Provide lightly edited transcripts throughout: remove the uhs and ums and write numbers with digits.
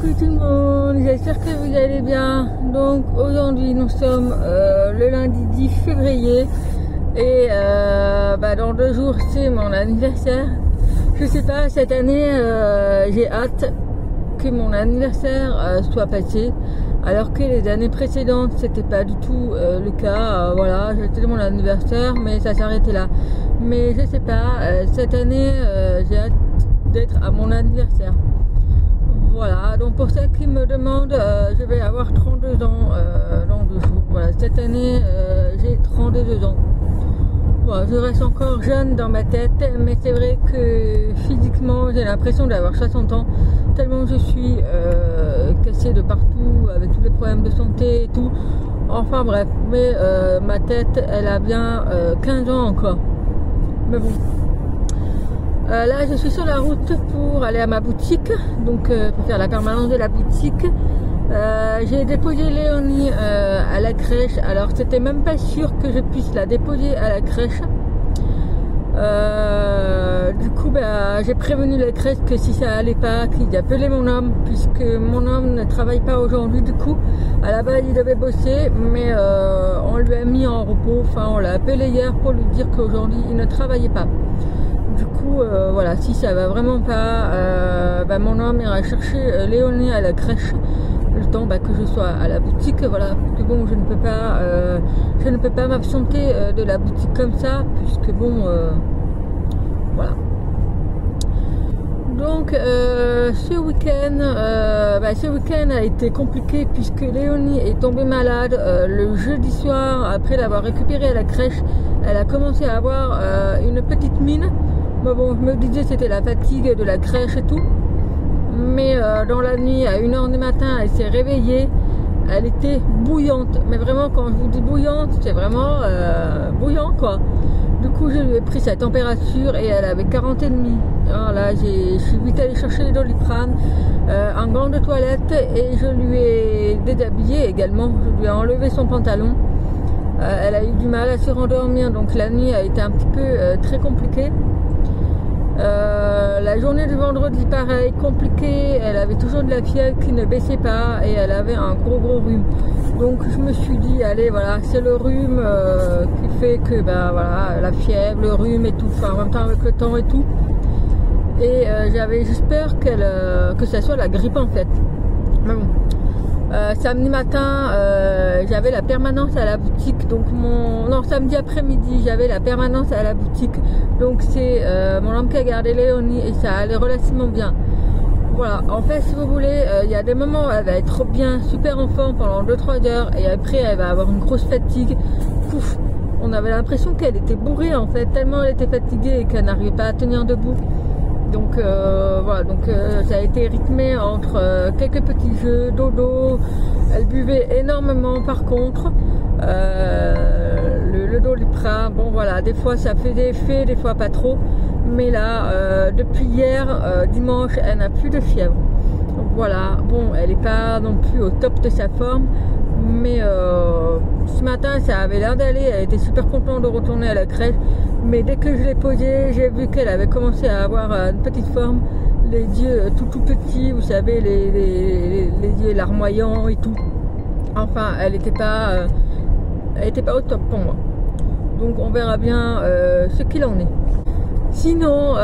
Coucou tout le monde, j'espère que vous allez bien. Donc aujourd'hui nous sommes le lundi 10 février et dans 2 jours c'est mon anniversaire. Je sais pas, cette année j'ai hâte que mon anniversaire soit passé, alors que les années précédentes c'était pas du tout le cas. Voilà, c'était mon anniversaire mais ça s'arrêtait là. Mais je sais pas, cette année j'ai hâte d'être à mon anniversaire. Voilà, donc pour ceux qui me demandent, je vais avoir 32 ans dans 2 jours. Voilà, cette année j'ai 32 ans. Voilà, je reste encore jeune dans ma tête, mais c'est vrai que physiquement j'ai l'impression d'avoir 60 ans, tellement je suis cassée de partout avec tous les problèmes de santé et tout. Enfin bref, mais ma tête elle a bien 15 ans encore. Mais bon. Là je suis sur la route pour aller à ma boutique, donc pour faire la permanence de la boutique. J'ai déposé Léonie à la crèche, alors c'était même pas sûr que je puisse la déposer à la crèche. Du coup j'ai prévenu la crèche que si ça allait pas, qu'ils appelaient mon homme, puisque mon homme ne travaille pas aujourd'hui. Du coup à la base il devait bosser, mais on lui a mis en repos, enfin on l'a appelé hier pour lui dire qu'aujourd'hui il ne travaillait pas. Du coup, voilà, si ça va vraiment pas, mon homme ira chercher Léonie à la crèche le temps que je sois à la boutique. Voilà, parce que bon, je ne peux pas m'absenter de la boutique comme ça, puisque bon, voilà. Donc, ce week-end a été compliqué puisque Léonie est tombée malade le jeudi soir. Après l'avoir récupérée à la crèche, elle a commencé à avoir une petite mine. Mais bon, je me disais c'était la fatigue de la crèche et tout. Mais dans la nuit, à 1h du matin, elle s'est réveillée. Elle était bouillante. Mais vraiment, quand je vous dis bouillante, c'est vraiment bouillant quoi. Du coup, je lui ai pris sa température et elle avait 40,5. Alors là, je suis vite allée chercher les Doliprane, un gant de toilette et je lui ai déshabillé également. Je lui ai enlevé son pantalon. Elle a eu du mal à se rendormir, donc la nuit a été un petit peu très compliquée. La journée du vendredi pareil, compliquée, elle avait toujours de la fièvre qui ne baissait pas et elle avait un gros rhume. Donc je me suis dit allez voilà, c'est le rhume qui fait que voilà, la fièvre, le rhume et tout, enfin en même temps avec le temps et tout. Et j'avais juste peur que ça soit la grippe en fait. Mais bon. Samedi matin j'avais la permanence à la boutique, donc samedi après-midi j'avais la permanence à la boutique, donc c'est mon homme qui a gardé Léonie et ça allait relativement bien. Voilà, en fait si vous voulez, il y a des moments où elle va être bien, super en forme pendant 2-3 heures et après elle va avoir une grosse fatigue. Pouf, on avait l'impression qu'elle était bourrée en fait, tellement elle était fatiguée et qu'elle n'arrivait pas à tenir debout. Donc voilà, donc ça a été rythmé entre quelques petits jeux, dodo. Elle buvait énormément par contre. Le Doliprane, bon voilà, des fois ça faisait effet, des fois pas trop. Mais là, depuis hier, dimanche, elle n'a plus de fièvre. Donc voilà, bon, elle n'est pas non plus au top de sa forme. Mais ce matin ça avait l'air d'aller, elle était super contente de retourner à la crèche. Mais dès que je l'ai posée, j'ai vu qu'elle avait commencé à avoir une petite forme, les yeux tout petits, vous savez, les yeux larmoyants et tout. Enfin, elle était pas au top pour moi. Donc on verra bien ce qu'il en est. Sinon,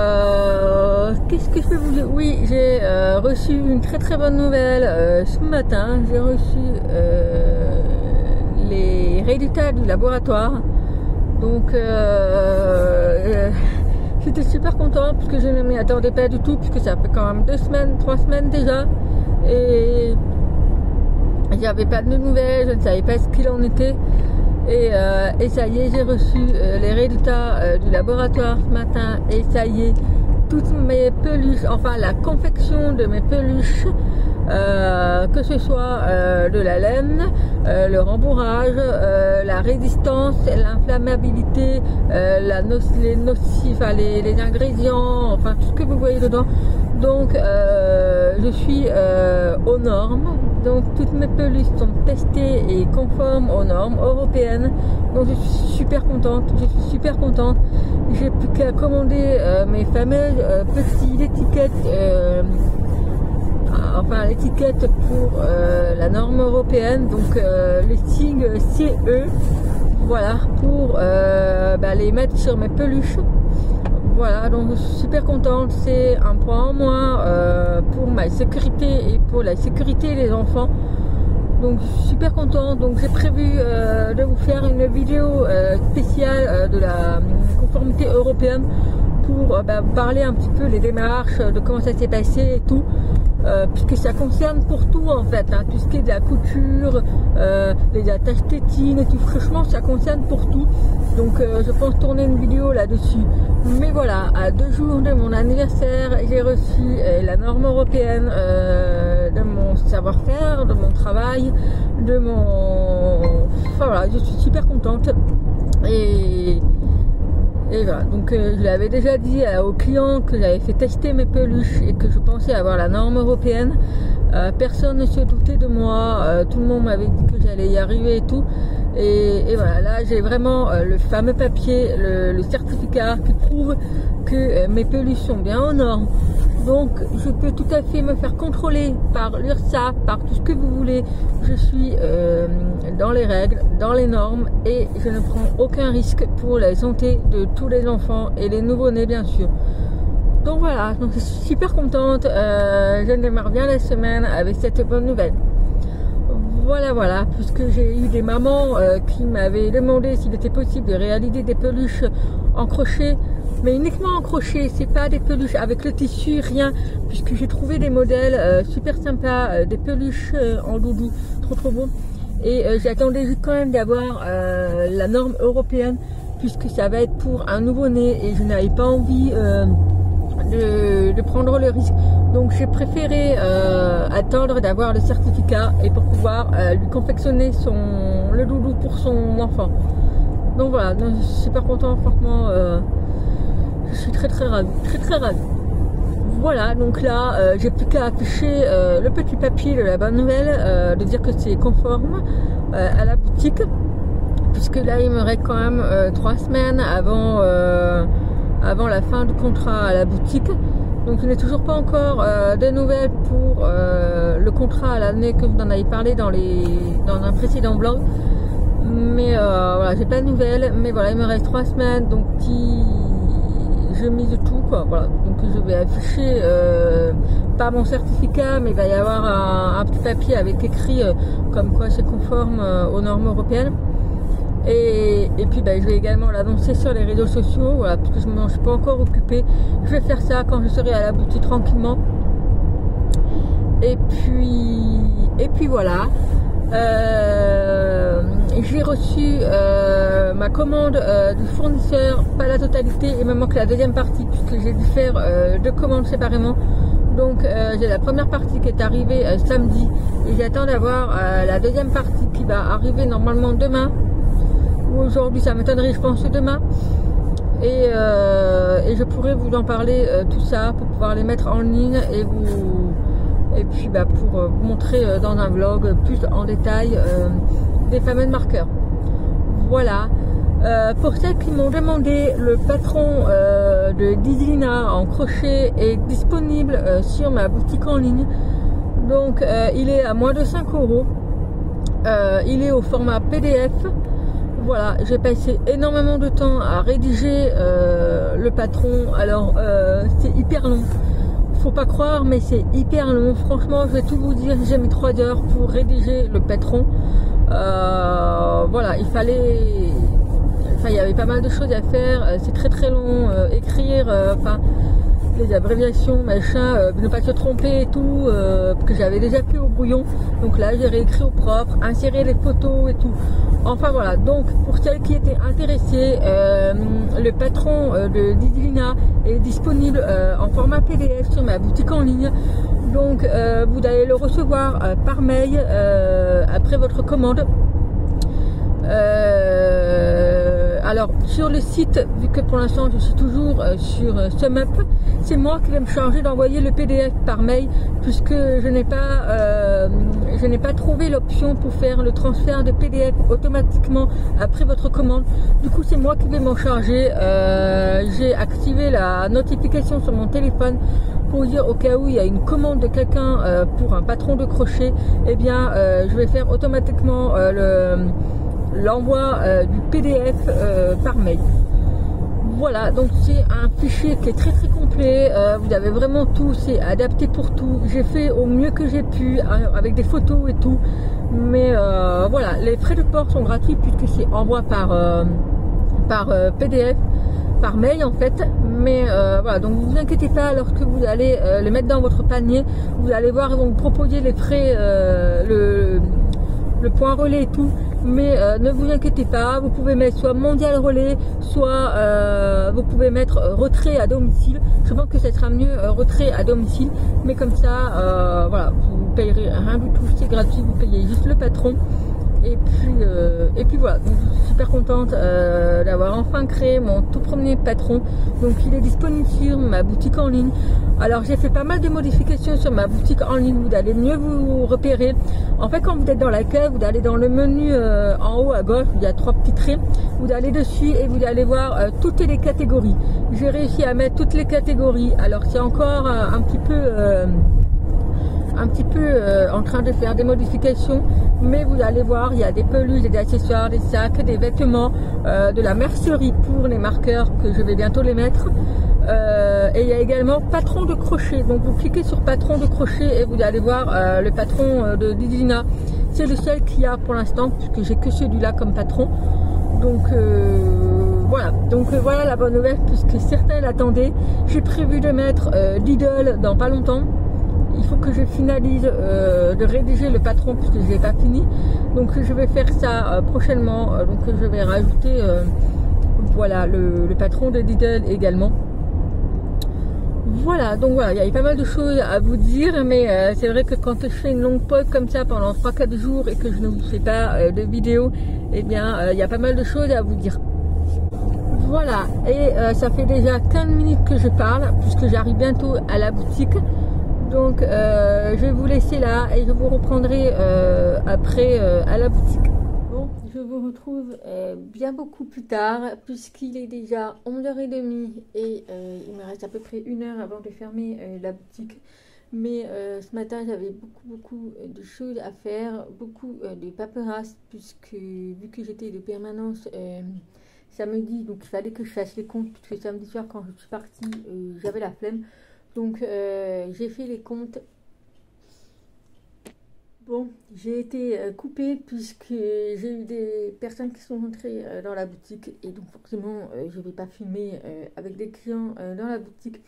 qu'est-ce que je peux vous dire? Oui, j'ai reçu une très bonne nouvelle ce matin. J'ai reçu les résultats du laboratoire. Donc j'étais super contente parce que je ne m'y attendais pas du tout, puisque ça fait quand même 3 semaines déjà et j'avais pas de nouvelles, je ne savais pas ce qu'il en était. Et ça y est, j'ai reçu les résultats du laboratoire ce matin et ça y est, toutes mes peluches, enfin la confection de mes peluches, que ce soit de la laine, le rembourrage, la résistance, l'inflammabilité, les ingrédients, enfin tout ce que vous voyez dedans. Donc je suis aux normes. Donc toutes mes peluches sont testées et conformes aux normes européennes. Donc je suis super contente. J'ai plus qu'à commander mes fameuses petites étiquettes enfin l'étiquette pour la norme européenne, donc le signe CE, voilà, pour les mettre sur mes peluches. Voilà, donc je suis super contente, c'est un point en moins pour ma sécurité et pour la sécurité des enfants. Donc je suis super contente, donc j'ai prévu de vous faire une vidéo spéciale de la conformité européenne pour parler un petit peu les démarches, de comment ça s'est passé et tout, puisque ça concerne pour tout en fait, hein, tout ce qui est de la couture, les attaches tétines et tout, franchement ça concerne pour tout. Donc je pense tourner une vidéo là-dessus. Mais voilà, à 2 jours de mon anniversaire, j'ai reçu la norme européenne de mon savoir-faire, de mon travail, de mon... Enfin voilà, je suis super contente. Et voilà, donc je l'avais déjà dit aux clients que j'avais fait tester mes peluches et que je pensais avoir la norme européenne. Personne ne se doutait de moi, tout le monde m'avait dit que j'allais y arriver et tout. Et voilà, là j'ai vraiment le fameux papier, le certificat qui prouve que mes peluches sont bien aux normes. Donc je peux tout à fait me faire contrôler par l'URSSAF, par tout ce que vous voulez. Je suis dans les règles, dans les normes et je ne prends aucun risque pour la santé de tous les enfants et les nouveau-nés bien sûr. Donc voilà, donc je suis super contente, je démarre bien la semaine avec cette bonne nouvelle. Voilà, puisque j'ai eu des mamans qui m'avaient demandé s'il était possible de réaliser des peluches en crochet, mais uniquement en crochet, c'est pas des peluches avec le tissu, rien, puisque j'ai trouvé des modèles super sympas, des peluches en doudou, trop beau. Et j'attendais juste quand même d'avoir la norme européenne, puisque ça va être pour un nouveau-né et je n'avais pas envie de prendre le risque. Donc j'ai préféré attendre d'avoir le certificat et pour pouvoir lui confectionner le doudou pour son enfant. Donc voilà, donc, je suis super content, franchement, je suis très ravie, très ravie. Voilà, donc là j'ai plus qu'à afficher le petit papier de la bonne nouvelle, de dire que c'est conforme à la boutique, puisque là il me reste quand même 3 semaines avant la fin du contrat à la boutique. Donc je n'ai toujours pas encore de nouvelles pour le contrat à l'année que vous en avez parlé dans un précédent blog. Mais voilà, j'ai pas de nouvelles. Mais voilà, il me reste 3 semaines, donc je mise tout quoi. Voilà, donc je vais afficher pas mon certificat, mais il va y avoir un petit papier avec écrit comme quoi c'est conforme aux normes européennes. Et puis je vais également l'annoncer sur les réseaux sociaux, voilà, parce que je ne m'en suis pas encore occupée. Je vais faire ça quand je serai à la boutique tranquillement. Et puis voilà. J'ai reçu ma commande du fournisseur, pas la totalité, il me manque la deuxième partie puisque j'ai dû faire 2 commandes séparément. Donc j'ai la première partie qui est arrivée samedi et j'attends d'avoir la deuxième partie qui va arriver normalement demain. Aujourd'hui, ça m'étonnerait, je pense demain, et je pourrais vous en parler tout ça pour pouvoir les mettre en ligne et puis pour vous montrer dans un vlog plus en détail des fameux marqueurs. Voilà. Pour celles qui m'ont demandé, le patron de Dizlina en crochet est disponible sur ma boutique en ligne. Donc il est à moins de 5 €. Il est au format PDF. Voilà, j'ai passé énormément de temps à rédiger le patron. Alors c'est hyper long, faut pas croire, mais c'est hyper long. Franchement, je vais tout vous dire, j'ai mis 3 heures pour rédiger le patron. Voilà, il y avait pas mal de choses à faire. C'est très long, écrire, les abréviations, machin, ne pas se tromper et tout, que j'avais déjà fait au brouillon. Donc là, j'ai réécrit au propre, inséré les photos et tout. Enfin voilà, donc pour celles qui étaient intéressées, le patron de Dizlina est disponible en format PDF sur ma boutique en ligne. Donc vous allez le recevoir par mail après votre commande. Alors sur le site, vu que pour l'instant je suis toujours sur SumUp, c'est moi qui vais me charger d'envoyer le PDF par mail, puisque je n'ai pas trouvé l'option pour faire le transfert de PDF automatiquement après votre commande. Du coup c'est moi qui vais m'en charger. J'ai activé la notification sur mon téléphone pour dire au cas où il y a une commande de quelqu'un pour un patron de crochet, eh bien je vais faire automatiquement l'envoi du PDF par mail. Voilà, donc c'est un fichier qui est très très complet, vous avez vraiment tout, c'est adapté pour tout. J'ai fait au mieux que j'ai pu avec des photos et tout, mais voilà, les frais de port sont gratuits puisque c'est envoi par PDF, par mail en fait. Mais voilà, donc vous inquiétez pas, lorsque vous allez le mettre dans votre panier, vous allez voir, ils vont vous proposer les frais, le point relais et tout. Mais ne vous inquiétez pas, vous pouvez mettre soit mondial relais, soit vous pouvez mettre retrait à domicile. Je pense que ça sera mieux retrait à domicile, mais comme ça, voilà, vous ne payerez rien du tout, c'est gratuit, vous payez juste le patron. Et puis voilà, donc je suis super contente d'avoir enfin créé mon tout premier patron. Donc il est disponible sur ma boutique en ligne. Alors j'ai fait pas mal de modifications sur ma boutique en ligne, vous allez mieux vous repérer. En fait, quand vous êtes dans l'accueil, vous allez dans le menu en haut à gauche, il y a 3 petits traits, vous allez dessus et vous allez voir toutes les catégories. J'ai réussi à mettre toutes les catégories. Alors c'est encore un petit peu en train de faire des modifications, mais vous allez voir, il y a des peluches, des accessoires, des sacs, des vêtements, de la mercerie pour les marqueurs que je vais bientôt les mettre, et il y a également patron de crochet. Donc vous cliquez sur patron de crochet et vous allez voir le patron de Didina. C'est le seul qu'il y a pour l'instant puisque j'ai que celui-là comme patron. Donc voilà, voilà la bonne nouvelle puisque certains l'attendaient. J'ai prévu de mettre Lidl dans pas longtemps. Il faut que je finalise de rédiger le patron puisque je n'ai pas fini. Donc je vais faire ça prochainement. Donc je vais rajouter voilà le patron de Lidl également. Voilà, donc voilà, il y a pas mal de choses à vous dire, mais c'est vrai que quand je fais une longue pause comme ça pendant 3-4 jours et que je ne vous fais pas de vidéo, eh bien il y a pas mal de choses à vous dire. Voilà, et ça fait déjà 15 minutes que je parle puisque j'arrive bientôt à la boutique. Donc je vais vous laisser là et je vous reprendrai après à la boutique. Bon, je vous retrouve bien beaucoup plus tard puisqu'il est déjà 11h30 et il me reste à peu près 1 heure avant de fermer la boutique. Mais ce matin j'avais beaucoup de choses à faire, beaucoup de paperasse puisque vu que j'étais de permanence samedi, donc il fallait que je fasse les comptes puisque samedi soir quand je suis partie j'avais la flemme. Donc j'ai fait les comptes. Bon, j'ai été coupée puisque j'ai eu des personnes qui sont rentrées dans la boutique et donc forcément je ne vais pas filmer avec des clients dans la boutique.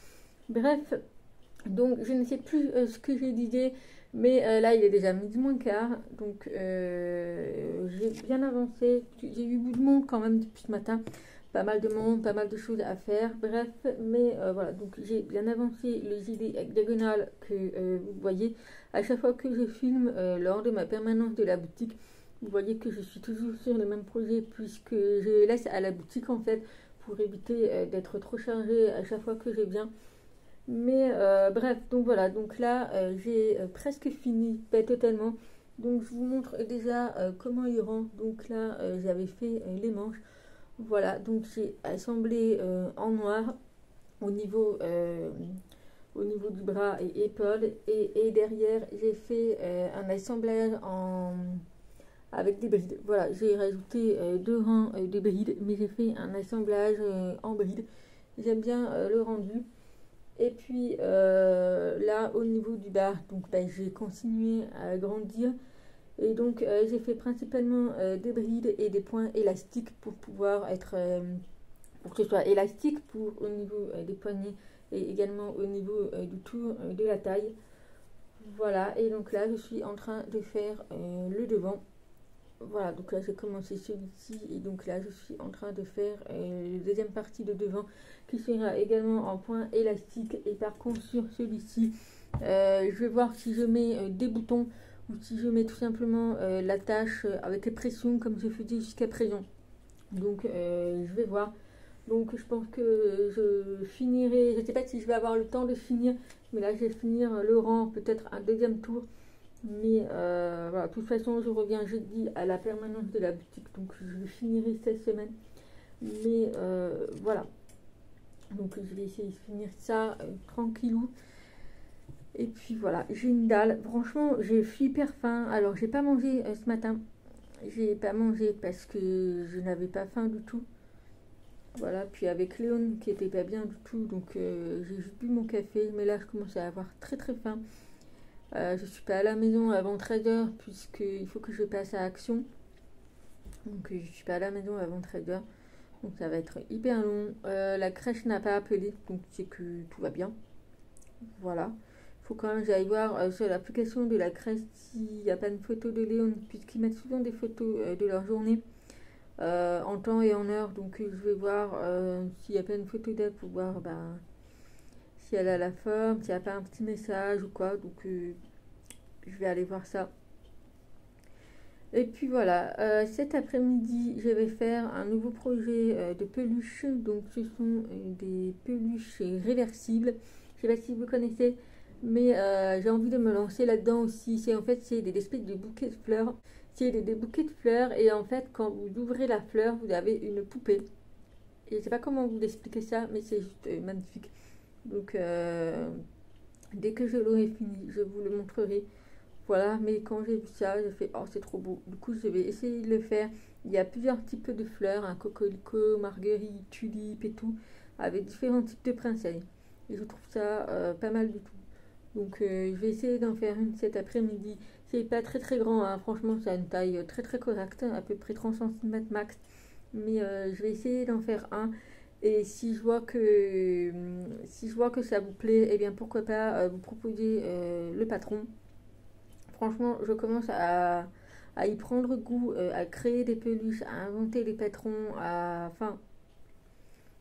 Bref, donc je ne sais plus ce que j'ai dit, mais là il est déjà 12h moins 15, donc j'ai bien avancé. J'ai eu beaucoup de monde quand même depuis ce matin. Pas mal de monde, pas mal de choses à faire, bref, mais voilà, donc j'ai bien avancé le gilet diagonal que vous voyez à chaque fois que je filme lors de ma permanence de la boutique. Vous voyez que je suis toujours sur le même projet puisque je laisse à la boutique en fait pour éviter d'être trop chargée à chaque fois que je viens. Mais bref, donc voilà, donc là j'ai presque fini, pas totalement. Donc je vous montre déjà comment il rend. Donc là j'avais fait les manches. Voilà, donc j'ai assemblé en noir au niveau du bras et épaules et derrière j'ai fait un assemblage avec des brides. Voilà, j'ai rajouté 2 rangs de brides, mais j'ai fait un assemblage en brides. J'aime bien le rendu. Et puis là au niveau du bas, donc j'ai continué à agrandir. Et donc j'ai fait principalement des brides et des points élastiques pour pouvoir être pour que ce soit élastique pour au niveau des poignets et également au niveau du tour de la taille. Voilà, et donc là je suis en train de faire le devant. Voilà, donc là j'ai commencé celui-ci et donc là je suis en train de faire la deuxième partie de devant qui sera également en point élastique. Et par contre sur celui-ci je vais voir si je mets des boutons ou si je mets tout simplement l'attache avec les pressions comme je faisais jusqu'à présent. Donc je vais voir. Donc je pense que je finirai, je ne sais pas si je vais avoir le temps de finir, mais là je vais finir le rang, peut-être un deuxième tour. Mais voilà, de toute façon je reviens jeudi à la permanence de la boutique, donc je finirai cette semaine. Mais voilà, donc je vais essayer de finir ça tranquillou. Et puis voilà, j'ai une dalle. Franchement, je suis hyper faim. Alors, j'ai pas mangé ce matin. J'ai pas mangé parce que je n'avais pas faim du tout. Voilà, puis avec Léon qui était pas bien du tout, donc j'ai juste bu mon café. Mais là, je commence à avoir très très faim. Je suis pas à la maison avant 13h puisqu'il faut que je passe à Action. Donc, je suis pas à la maison avant 13h. Donc, ça va être hyper long. La crèche n'a pas appelé, donc c'est que tout va bien. Voilà. Faut quand même que j'aille voir sur l'application de la crèche s'il n'y a pas une photo de Léon, puisqu'ils mettent souvent des photos de leur journée en temps et en heure. Donc je vais voir s'il n'y a pas une photo d'elle pour voir si elle a la forme, s'il n'y a pas un petit message ou quoi. Donc je vais aller voir ça. Et puis voilà, cet après-midi, je vais faire un nouveau projet de peluche. Donc ce sont des peluches réversibles. Je sais pas si vous connaissez, mais j'ai envie de me lancer là-dedans aussi. C'est des espèces de bouquets de fleurs. C'est des bouquets de fleurs et en fait, quand vous ouvrez la fleur, vous avez une poupée. Et je sais pas comment vous expliquer ça, mais c'est juste magnifique. Donc, dès que je l'aurai fini, je vous le montrerai. Voilà, mais quand j'ai vu ça, j'ai fait, oh, c'est trop beau. Du coup, je vais essayer de le faire. Il y a plusieurs types de fleurs, un cocorico, marguerite, tulipe et tout, avec différents types de princesses. Et je trouve ça pas mal du tout. Donc je vais essayer d'en faire une cet après-midi. C'est pas très très grand, hein. Franchement ça a une taille très très correcte, à peu près 30 cm max. Mais je vais essayer d'en faire un. Et si je vois que ça vous plaît, eh bien pourquoi pas vous proposer le patron. Franchement je commence à y prendre goût, à créer des peluches, à inventer des patrons, enfin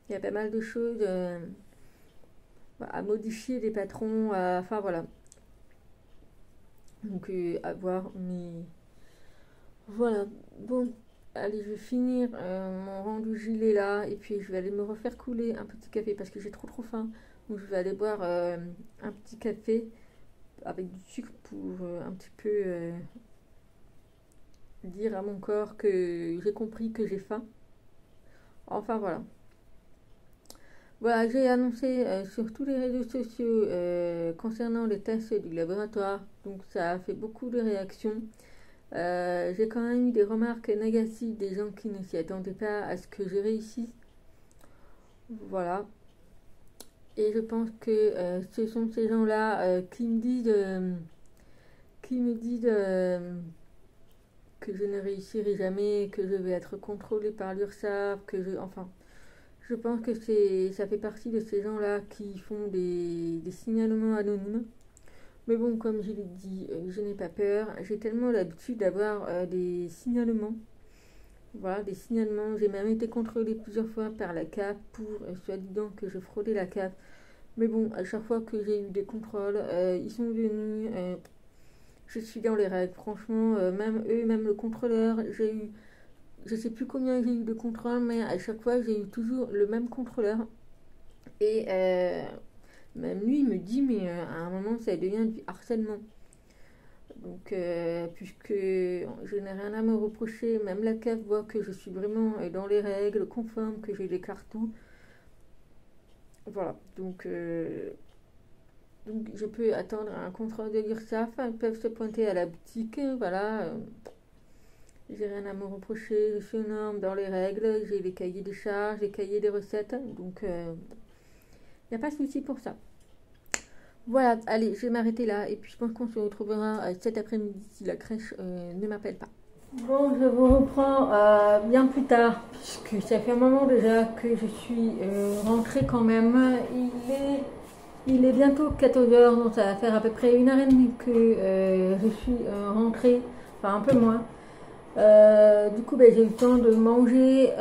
il y a pas mal de choses. À modifier les patrons, enfin voilà. Donc à voir, mais voilà. Bon, allez, je vais finir mon rendu gilet là, et puis je vais aller me refaire couler un petit café parce que j'ai trop faim. Donc je vais aller boire un petit café avec du sucre pour un petit peu dire à mon corps que j'ai compris que j'ai faim. Enfin voilà. Voilà, j'ai annoncé sur tous les réseaux sociaux concernant les tests du laboratoire, donc ça a fait beaucoup de réactions. J'ai quand même eu des remarques négatives des gens qui ne s'y attendaient pas à ce que je réussisse. Voilà. Et je pense que ce sont ces gens-là qui me disent que je ne réussirai jamais, que je vais être contrôlée par l'URSSAF, enfin... Je pense que ça fait partie de ces gens-là qui font des signalements anonymes. Mais bon, comme je l'ai dit, je n'ai pas peur. J'ai tellement l'habitude d'avoir des signalements. Voilà, des signalements. J'ai même été contrôlée plusieurs fois par la CAF pour soi-disant que je fraudais la CAF. Mais bon, à chaque fois que j'ai eu des contrôles, ils sont venus. Je suis dans les règles. Franchement, même eux, même le contrôleur, j'ai eu... Je sais plus combien j'ai eu de contrôles, mais à chaque fois j'ai eu toujours le même contrôleur. Et même lui il me dit, mais à un moment ça devient du harcèlement. Donc puisque je n'ai rien à me reprocher, même la CAF voit que je suis vraiment dans les règles, conforme, que je déclare tout. Voilà, donc je peux attendre un contrôle de l'URSSAF, ils peuvent se pointer à la boutique, voilà. J'ai rien à me reprocher, je suis aux normes, dans les règles, j'ai les cahiers des charges, les cahiers des recettes, donc il n'y a pas de souci pour ça. Voilà, allez, je vais m'arrêter là, et puis je pense qu'on se retrouvera cet après-midi si la crèche ne m'appelle pas. Bon, je vous reprends bien plus tard, puisque ça fait un moment déjà que je suis rentrée quand même. Il est bientôt 14h, donc ça va faire à peu près 1h30 que je suis rentrée, enfin un peu moins. Du coup j'ai eu le temps de manger,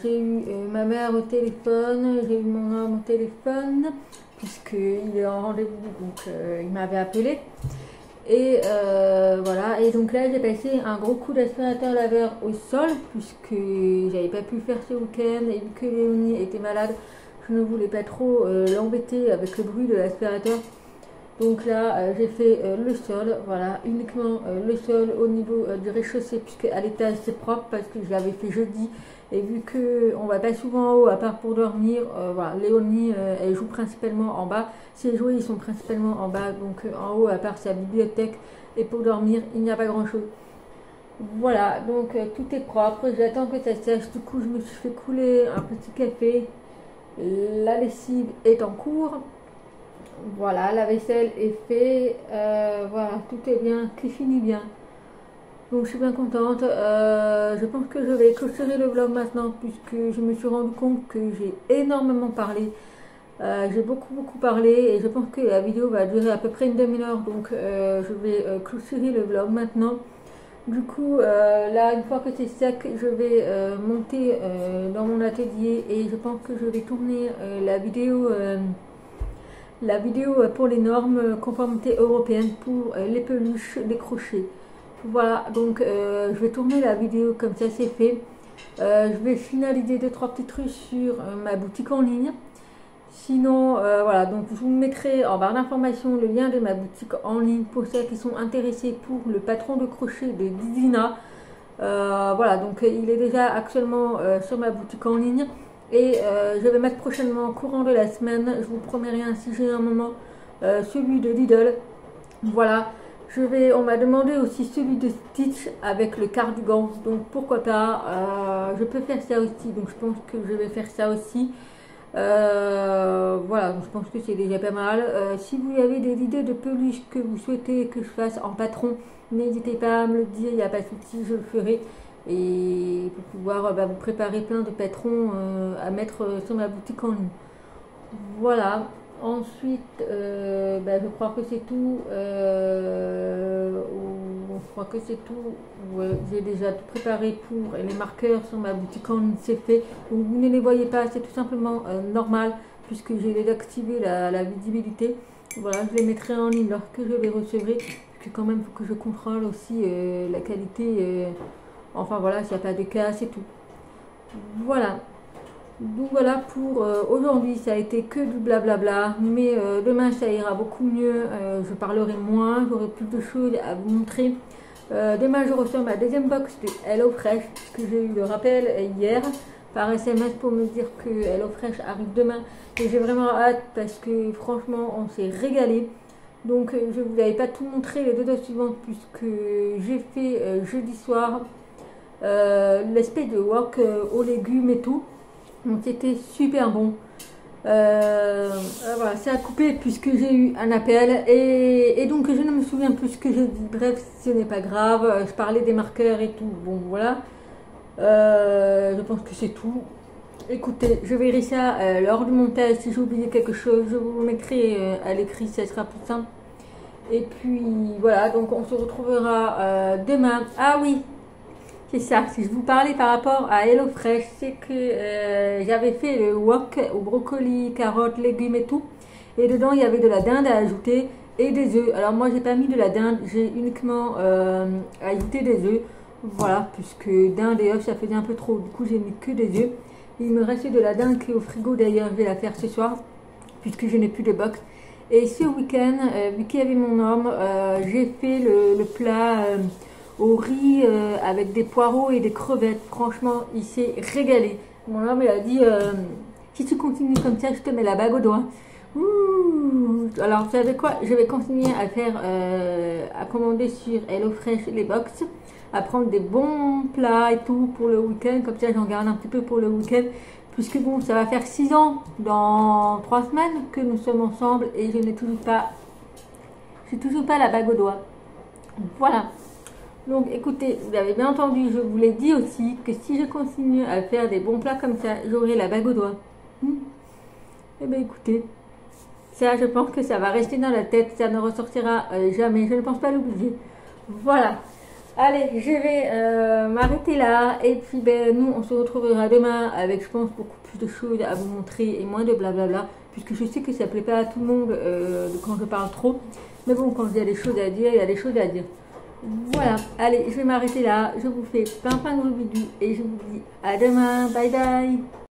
j'ai eu ma mère au téléphone, j'ai eu mon homme au téléphone puisqu'il est en rendez-vous, donc il m'avait appelé et voilà. Et donc là j'ai passé un gros coup d'aspirateur laveur au sol puisque j'avais pas pu le faire ce week-end et vu que Léonie était malade, je ne voulais pas trop l'embêter avec le bruit de l'aspirateur. Donc là, j'ai fait le sol, voilà, uniquement le sol au niveau du rez-de-chaussée, puisque à l'étage c'est propre parce que je l'avais fait jeudi. Et vu qu'on va pas souvent en haut, à part pour dormir, voilà, Léonie, elle joue principalement en bas. Ses jouets, ils sont principalement en bas, donc en haut, à part sa bibliothèque, et pour dormir, il n'y a pas grand-chose. Voilà, donc tout est propre, j'attends que ça sèche. Du coup, je me suis fait couler un petit café. La lessive est en cours. Voilà, la vaisselle est faite. Voilà, tout est bien, qui finit bien. Donc je suis bien contente. Je pense que je vais clôturer le vlog maintenant puisque je me suis rendu compte que j'ai énormément parlé. J'ai beaucoup parlé et je pense que la vidéo va durer à peu près une demi-heure. Donc je vais clôturer le vlog maintenant. Du coup, là, une fois que c'est sec, je vais monter dans mon atelier et je pense que je vais tourner la vidéo pour les normes conformité européenne pour les peluches, les crochets. Voilà, donc je vais tourner la vidéo comme ça c'est fait. Je vais finaliser 2-3 petits trucs sur ma boutique en ligne. Sinon, voilà, donc je vous mettrai en barre d'information le lien de ma boutique en ligne pour ceux qui sont intéressés pour le patron de crochet de Dizina. Voilà, donc il est déjà actuellement sur ma boutique en ligne. Et je vais mettre prochainement, courant de la semaine, je vous promets rien si j'ai un moment, celui de Lidl. Voilà, on m'a demandé aussi celui de Stitch avec le cardigan, donc pourquoi pas, je peux faire ça aussi, donc je pense que je vais faire ça aussi. Voilà, donc je pense que c'est déjà pas mal. Si vous avez des idées de peluches que vous souhaitez que je fasse en patron, n'hésitez pas à me le dire, il n'y a pas de souci, je le ferai. Et pour pouvoir vous préparer plein de patrons à mettre sur ma boutique en ligne. Voilà. Ensuite, je crois que c'est tout. Je crois que c'est tout. Ouais, j'ai déjà tout préparé pour les marqueurs sur ma boutique en ligne, c'est fait. Donc, vous ne les voyez pas, c'est tout simplement normal puisque j'ai désactivé la visibilité. Voilà, je les mettrai en ligne lorsque je les recevrai. Puis quand même, il faut que je contrôle aussi la qualité. Enfin voilà, s'il n'y a pas de casse et tout. Voilà. Donc voilà pour aujourd'hui, ça a été que du blablabla, mais demain ça ira beaucoup mieux, je parlerai moins, j'aurai plus de choses à vous montrer. Demain je reçois ma deuxième box de HelloFresh, que j'ai eu le rappel hier par SMS pour me dire que HelloFresh arrive demain. Et j'ai vraiment hâte parce que franchement on s'est régalé. Donc je ne vous avais pas tout montré les 2 dates suivantes puisque j'ai fait jeudi soir l'espèce de wok aux légumes et tout. Donc c'était super bon. Voilà, c'est à couper puisque j'ai eu un appel et donc je ne me souviens plus ce que j'ai dit. Bref, ce n'est pas grave. Je parlais des marqueurs et tout. Bon, voilà. Je pense que c'est tout. Écoutez, je verrai ça lors du montage. Si j'ai oublié quelque chose, je vous mettrai à l'écrit. Ça sera plus simple. Et puis voilà. Donc on se retrouvera demain. Ah oui. C'est ça, si je vous parlais par rapport à HelloFresh, c'est que j'avais fait le wok au brocoli, carottes, légumes et tout. Et dedans, il y avait de la dinde à ajouter et des œufs. Alors moi, j'ai pas mis de la dinde, j'ai uniquement ajouté des œufs. Voilà, puisque dinde et œufs, ça faisait un peu trop. Du coup, j'ai mis que des œufs. Il me restait de la dinde qui est au frigo d'ailleurs, je vais la faire ce soir, puisque je n'ai plus de box. Et ce week-end, vu qu'il y avait mon homme, j'ai fait le plat... au riz avec des poireaux et des crevettes. Franchement, il s'est régalé. Mon homme il a dit si tu continues comme ça, je te mets la bague au doigt. Ouh. Alors, vous savez quoi? Je vais continuer à faire, à commander sur HelloFresh les box, à prendre des bons plats et tout pour le week-end. Comme ça, j'en garde un petit peu pour le week-end. Puisque bon, ça va faire 6 ans dans 3 semaines que nous sommes ensemble et je n'ai toujours pas, la bague au doigt. Voilà. Donc écoutez, vous avez bien entendu, je vous l'ai dit aussi que si je continue à faire des bons plats comme ça, j'aurai la bague au doigt. Eh bien écoutez, ça je pense que ça va rester dans la tête, ça ne ressortira jamais, je ne pense pas l'oublier. Voilà, allez, je vais m'arrêter là et puis nous on se retrouvera demain avec je pense beaucoup plus de choses à vous montrer et moins de blablabla, puisque je sais que ça ne plaît pas à tout le monde quand je parle trop, mais bon, quand il y a des choses à dire, il y a des choses à dire. Voilà, allez, je vais m'arrêter là. Je vous fais plein de gros bisous et je vous dis à demain. Bye bye.